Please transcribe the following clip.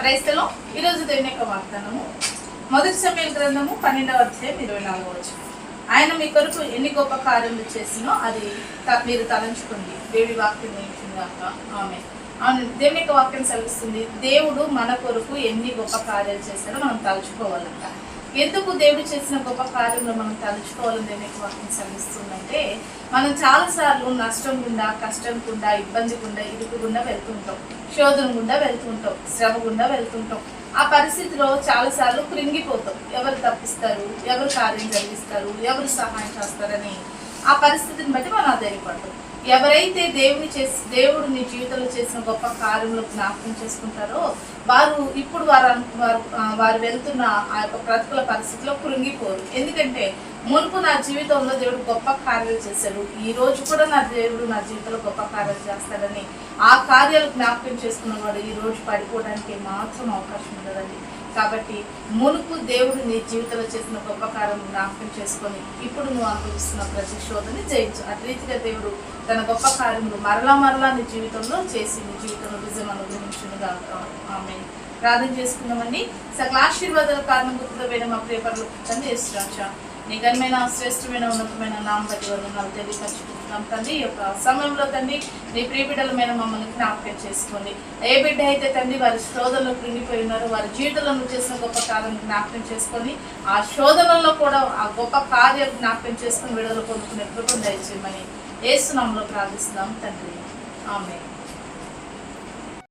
క్రైస్తలో ఈరోజు దేవుని యొక్క వాగ్దానము మొదటి సమూయేలు గ్రంథము 12వ అధ్యాయం 24వ వచనం. ఆయన మీ కొరకు ఎన్ని గొప్ప కార్యములు చేసినో అది మీరు తలంచుకోండి. దేవుడి వాక్యం నేర్చుకుందాక ఆమె అవును. దేవుని యొక్క వాక్యం సెలవిస్తుంది, దేవుడు మన కొరకు ఎన్ని గొప్ప కార్యాలు చేశారో మనం తలుచుకోవాలంట. ఎందుకు దేవుడు చేసిన గొప్ప కార్యంలో మనం తలుచుకోవాలని దేవుని యొక్క వాక్యం సెలవిస్తుందంటే, మనం చాలాసార్లు నష్టం గుండా, కష్టం గుండా, ఇబ్బంది గుండా, ఇరుకు గుండా వెళ్తుంటాం, శోధన గుండా వెళ్తుంటాం, శ్రమ గుండా వెళ్తుంటాం. ఆ పరిస్థితిలో చాలాసార్లు కృంగిపోతాం. ఎవరు తప్పిస్తారు, ఎవరు కార్యం జరిగిస్తారు, ఎవరు సహాయం చేస్తారని ఆ పరిస్థితిని బట్టి మనం ఆధారపడతాం. ఎవరైతే దేవుడు నీ జీవితంలో చేసిన గొప్ప కార్యంలో జ్ఞాపకం చేసుకుంటారో ఇప్పుడు వారు వెళ్తున్న ఆ యొక్క ప్రతికూల పరిస్థితిలో కృంగిపోరు. ఎందుకంటే మునుపు నా జీవితంలో దేవుడు గొప్ప కార్యాలు చేశాడు, ఈ రోజు కూడా నా దేవుడు నా జీవితంలో గొప్ప కార్యాలు చేస్తాడని ఆ కార్యాలు జ్ఞాపకం చేసుకున్నవాడు ఈ రోజు పడిపోవడానికి మాత్రం అవకాశం ఉండదండి. కాబట్టి మునుపు దేవుడు నీ జీవితంలో చేసిన గొప్ప కార్యం జ్ఞాపకం చేసుకొని ఇప్పుడు నువ్వు అనుభవిస్తున్న ప్రతి శోధని జయించు. అటు రీతిగా దేవుడు తన గొప్ప కార్యములు మరలా నీ జీవితంలో చేసి నీ జీవితంలో విజయం అనుగ్రహించునుగా. ఆమె ప్రార్థన చేసుకుందామండి. సకల ఆశీర్వాదాల కారణం గుర్తుపోయిన మా ప్రియపరులు తండ్రి యేసురాజా, నీ ఘనమైన శ్రేష్టమైన ఉన్నతమైన నామ బట్టి వందనాలు తెలియపరుచుకుంటున్నాం తండ్రి. ఈ యొక్క సమయంలో తండ్రి నీ ప్రియబిడ్డలమైన మమ్మల్ని జ్ఞాపకం చేసుకోండి. ఏ బిడ్డ అయితే తండ్రి వారి శోధనలో కృంగిపోయి ఉన్నారో వారి జీవితంలో చేసిన గొప్ప కార్యం జ్ఞాపకం చేసుకొని ఆ శోధనలో కూడా ఆ గొప్ప కార్యాలు జ్ఞాపకం చేసుకుని విడుదల పొందుకునే కృపను దయచేయమని యేసు నామములో ప్రార్థిస్తున్నాం తండ్రి. ఆమేన్.